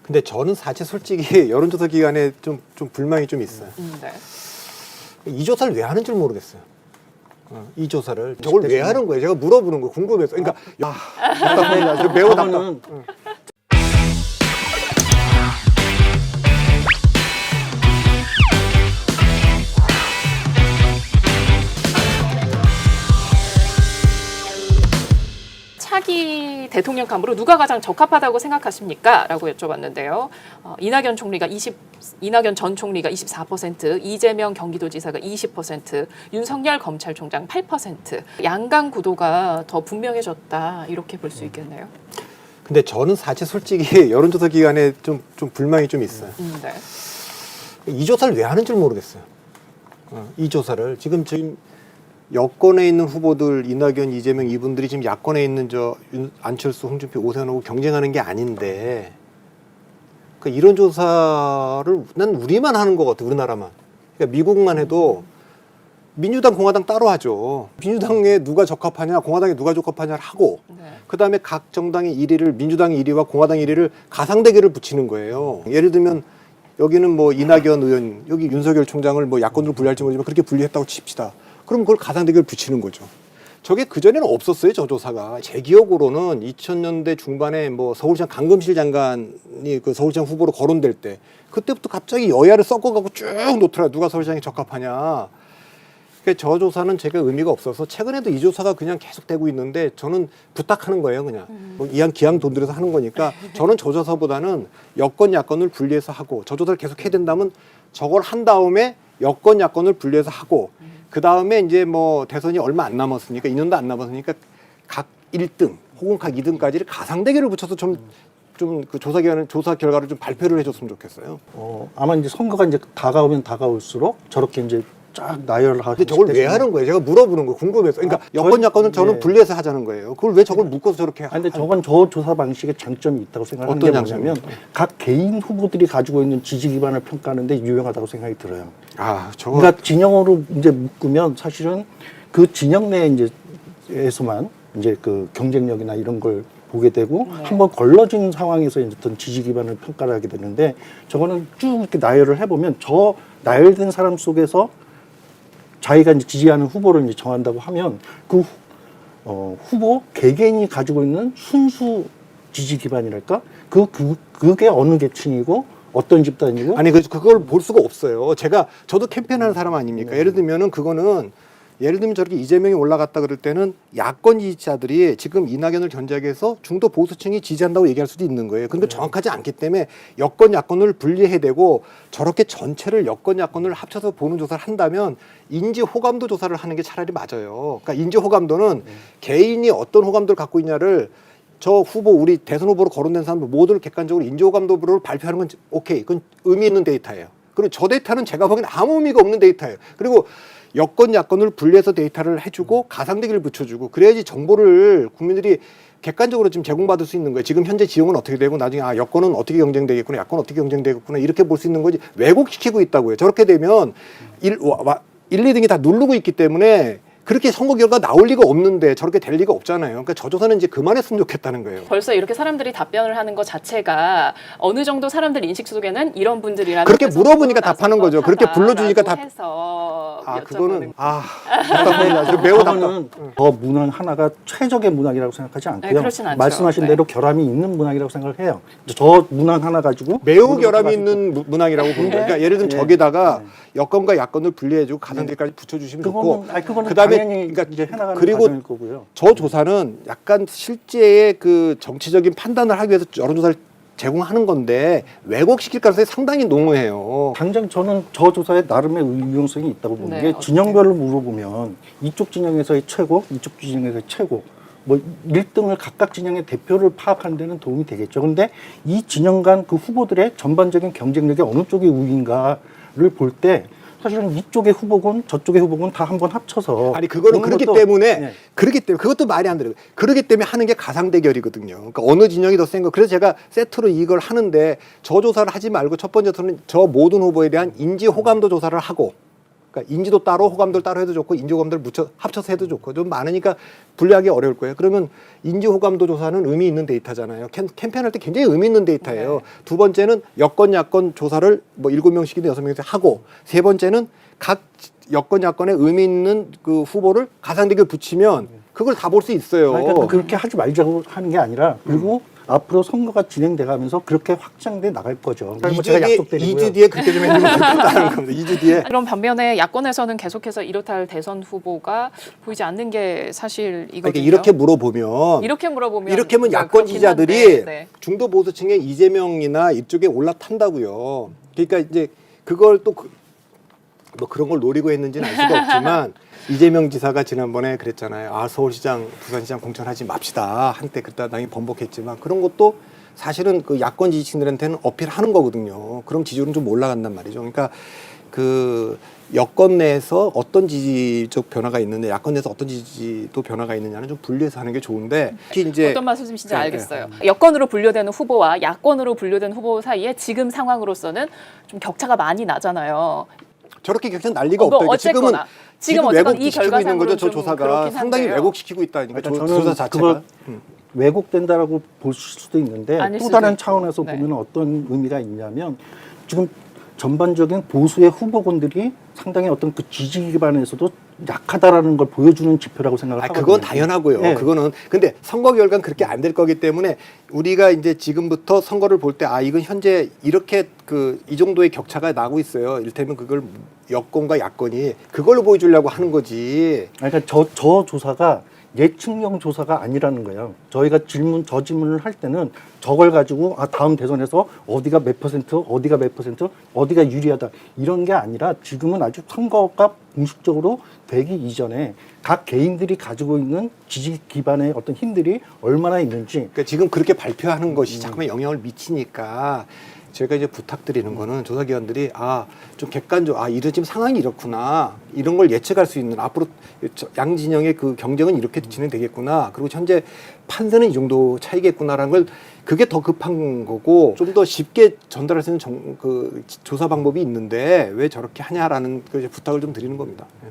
근데 저는 사실 솔직히 여론조사 기간에 좀 불만이 좀 있어요. 네. 이 조사를 왜 하는 줄 모르겠어요. 이 조사를 저걸 왜 하는 거예요? 제가 물어보는 거 궁금해서. 그러니까 답답해. 매우 답답. 차기 대통령 간부로 누가 가장 적합하다고 생각하십니까? 라고 여쭤봤는데요. 이낙연 전 총리가 24%, 이재명 경기도지사가 20%, 윤석열 검찰총장 8%. 양강 구도가 더 분명해졌다. 이렇게 볼 수 있겠네요. 근데 저는 사실 솔직히 여론조사 기간에 좀 불만이 좀 있어요. 네. 이 조사를 왜 하는 줄 모르겠어요. 이 조사를 지금 여권에 있는 후보들 이낙연, 이재명 이분들이 지금 야권에 있는 안철수, 홍준표, 오세훈하고 경쟁하는 게 아닌데 그러니까 이런 조사를 난 우리만 하는 것 같아. 우리나라만. 그러니까 미국만 해도 민주당, 공화당 따로 하죠. 민주당에 누가 적합하냐, 공화당에 누가 적합하냐를 하고 네. 그다음에 각 정당의 1위를 민주당의 1위와 공화당의 1위를 가상대결을 붙이는 거예요. 예를 들면 여기는 뭐 이낙연 의원, 여기 윤석열 총장을 뭐 야권으로 분리할지 모르지만 그렇게 분리했다고 칩시다. 그럼 그걸 가상대결 붙이는 거죠. 저게 그전에는 없었어요, 저 조사가. 제 기억으로는 2000년대 중반에 뭐 서울시장 강금실 장관이 그 서울시장 후보로 거론될 때 그때부터 갑자기 여야를 섞어가고 쭉 놓더라. 누가 서울시장에 적합하냐. 그러니까 저 조사는 제가 의미가 없어서 최근에도 이 조사가 그냥 계속 되고 있는데 저는 부탁하는 거예요, 그냥. 뭐 기왕 돈 들여서 하는 거니까 저는 저 조사보다는 여권, 야권을 분리해서 하고 저 조사를 계속 해야 된다면 저걸 한 다음에 여권, 야권을 분리해서 하고 그 다음에 이제 뭐 대선이 얼마 안 남았으니까 2년도 안 남았으니까 각 1등 혹은 각 2등까지를 가상대결을 붙여서 좀 그 조사 결과를 좀 발표를 해줬으면 좋겠어요. 아마 이제 선거가 이제 다가오면 다가올수록 저렇게 이제 쫙 나열을 하고. 근데 저걸 왜 하는 거예요? 제가 물어보는 거 궁금해서. 그러니까 여권, 야권을 저는 분리해서 하자는 거예요. 그걸 왜 저걸 묶어서 저렇게 근데 저건 저 조사 방식의 장점이 있다고 생각하는 게 뭐냐면 각 개인 후보들이 가지고 있는 지지 기반을 평가하는데 유용하다고 생각이 들어요. 그러니까 진영으로 이제 묶으면 사실은 그 진영 내에 이제에서만 이제 그 경쟁력이나 이런 걸 보게 되고 한번 걸러진 상황에서 이제 어떤 지지 기반을 평가를 하게 되는데 저거는 쭉 이렇게 나열을 해보면 저 나열된 사람 속에서 자기가 이제 지지하는 후보를 이제 정한다고 하면 그 후보 개개인이 가지고 있는 순수 지지 기반이랄까 그게 어느 계층이고 어떤 집단이고 아니 그걸 볼 수가 없어요. 저도 캠페인하는 사람 아닙니까? 예를 들면은 예를 들면 저렇게 이재명이 올라갔다 그럴 때는 야권 지지자들이 지금 이낙연을 견제하기 위해서 중도 보수층이 지지한다고 얘기할 수도 있는 거예요. 그런데 정확하지 않기 때문에 여권, 야권을 분리해야 되고 저렇게 전체를 여권, 야권을 합쳐서 보는 조사를 한다면 인지 호감도 조사를 하는 게 차라리 맞아요. 그러니까 인지 호감도는 개인이 어떤 호감도를 갖고 있냐를 저 후보 우리 대선 후보로 거론된 사람들 모두를 객관적으로 인지 호감도를 발표하는 건 오케이. 그건 의미 있는 데이터예요. 그리고 저 데이터는 제가 보기엔 아무 의미가 없는 데이터예요. 그리고 여권, 야권을 분리해서 데이터를 해주고 가상대결을 붙여주고 그래야지 정보를 국민들이 객관적으로 지금 제공받을 수 있는 거예요. 지금 현재 지형은 어떻게 되고 나중에 여권은 어떻게 경쟁되겠구나, 야권은 어떻게 경쟁되겠구나 이렇게 볼 수 있는 거지 왜곡시키고 있다고요. 저렇게 되면 1, 2등이 다 누르고 있기 때문에 그렇게 선거 결과 나올 리가 없는데 저렇게 될 리가 없잖아요. 그러니까 저 조사는 이제 그만했으면 좋겠다는 거예요. 벌써 이렇게 사람들이 답변을 하는 것 자체가 어느 정도 사람들 인식 속에는 이런 분들이라는 그렇게 물어보니까 답하는 거죠. 그렇게 불러주니까 답. 그거는 매우 저는 더 문항 하나가 최적의 문항이라고 생각하지 않고요. 그렇진 않죠. 말씀하신 대로 결함이 있는 문항이라고 생각을 해요. 저 문항 하나 가지고 매우 결함이 있는 문항이라고 보는 거예요. 그러니까 예를 들면 저기다가 여권과 야권을 분리해주고 가상대결까지 붙여주시면 좋고. 그다음에 그러니까 이제 해나가는 그리고 거고요. 저 조사는 약간 실제의 그 정치적인 판단을 하기 위해서 여론조사를 제공하는 건데 왜곡시킬 가능성이 상당히 농후해요. 당장 저는 저 조사에 나름의 유용성이 있다고 보는 게 진영별로 물어보면 이쪽 진영에서의 최고, 이쪽 진영에서의 최고 뭐 1등을 각각 진영의 대표를 파악하는 데는 도움이 되겠죠. 그런데 이 진영 간 그 후보들의 전반적인 경쟁력이 어느 쪽이 우위인가를 볼 때 사실은 이쪽의 후보군 저쪽의 후보군 다 한번 합쳐서 그거는 그렇기 때문에 그것도 말이 안 돼요. 그렇기 때문에 하는 게 가상대결이거든요. 그러니까 어느 진영이 더 센 거. 그래서 제가 세트로 이걸 하는데 저 조사를 하지 말고 첫 번째로는 저 모든 후보에 대한 인지 호감도 조사를 하고 그러니까 인지도 따로 호감도를 따로 해도 좋고 인지 호감도를 합쳐서 해도 좋고 좀 많으니까 분류하기 어려울 거예요. 그러면 인지 호감도 조사는 의미 있는 데이터잖아요. 캠페인할 때 굉장히 의미 있는 데이터예요. 두 번째는 여권 야권 조사를 뭐 7명씩이든 6명씩 하고 세 번째는 각 여권 야권에 의미 있는 그 후보를 가상대결 붙이면 그걸 다 볼 수 있어요. 그러니까 그렇게 하지 말자고 하는 게 아니라 그리고 앞으로 선거가 진행돼 가면서 그렇게 확장돼 나갈 거죠. 2주 뒤에 그렇게 좀 해주면 좋겠다는 겁니다. 2주 뒤에. 그럼 반면에 야권에서는 계속해서 이렇다 대선 후보가 보이지 않는 게 사실이거든요. 그러니까 이렇게 물어보면 이렇게 물어보면 이렇게 하면 야권 그렇긴 지지자들이 한데, 네. 중도 보수층의 이재명이나 이쪽에 올라탄다고요. 그러니까 이제 그걸 또 뭐 그런 걸 노리고 했는지는 알 수가 없지만 이재명 지사가 지난번에 그랬잖아요. 아 서울시장, 부산시장 공천하지 맙시다. 한때 그때 당이 번복했지만 그런 것도 사실은 그 야권 지지층들한테는 어필하는 거거든요. 그럼 지지율은 좀 올라간단 말이죠. 그러니까 그 여권 내에서 어떤 지지적 변화가 있는데 야권 내에서 어떤 지지도 변화가 있느냐는 좀 분리해서 하는 게 좋은데 특히 이제 어떤 말씀이신지 알겠어요. 여권으로 분류되는 후보와 야권으로 분류되는 후보 사이에 지금 상황으로서는 좀 격차가 많이 나잖아요. 저렇게 격차는 날 리가 없다. 지금 어쨌건 이 왜곡시키고 있는 거죠. 저 결과상으로는 좀 조사가 그렇긴 상당히 한데요. 왜곡시키고 있다니까. 그러니까 조사 자체가. 왜곡된다라고 볼 수도 있는데 아닐 또 수도 다른 있고. 차원에서 네. 보면 어떤 의미가 있냐면 지금 전반적인 보수의 후보군들이 상당히 어떤 그 지지 기반에서도 약하다라는 걸 보여주는 지표라고 생각을 하거든요. 그건 당연하고요. 네. 그거는 근데 선거 결과는 그렇게 안 될 거기 때문에 우리가 이제 지금부터 선거를 볼 때 이건 현재 이렇게 이 정도의 격차가 나고 있어요. 이를테면 그걸 여권과 야권이 그걸로 보여주려고 하는 거지. 그러니까 저 조사가 예측형 조사가 아니라는 거예요. 저희가 저 질문을 할 때는 저걸 가지고 다음 대선에서 어디가 몇 퍼센트, 어디가 몇 퍼센트, 어디가 유리하다 이런 게 아니라 지금은 아주 선거가 공식적으로 되기 이전에 각 개인들이 가지고 있는 지지 기반의 어떤 힘들이 얼마나 있는지. 그러니까 지금 그렇게 발표하는 것이 자꾸만 영향을 미치니까 저희가 이제 부탁드리는 거는 조사기관들이 좀 객관적, 이런 지금 상황이 이렇구나. 이런 걸 예측할 수 있는 앞으로 양 진영의 그 경쟁은 이렇게 진행되겠구나. 그리고 현재 판세는 이 정도 차이겠구나라는 걸 그게 더 급한 거고 좀 더 쉽게 전달할 수 있는 조사 방법이 있는데 왜 저렇게 하냐라는 그 부탁을 좀 드리는 겁니다. 예.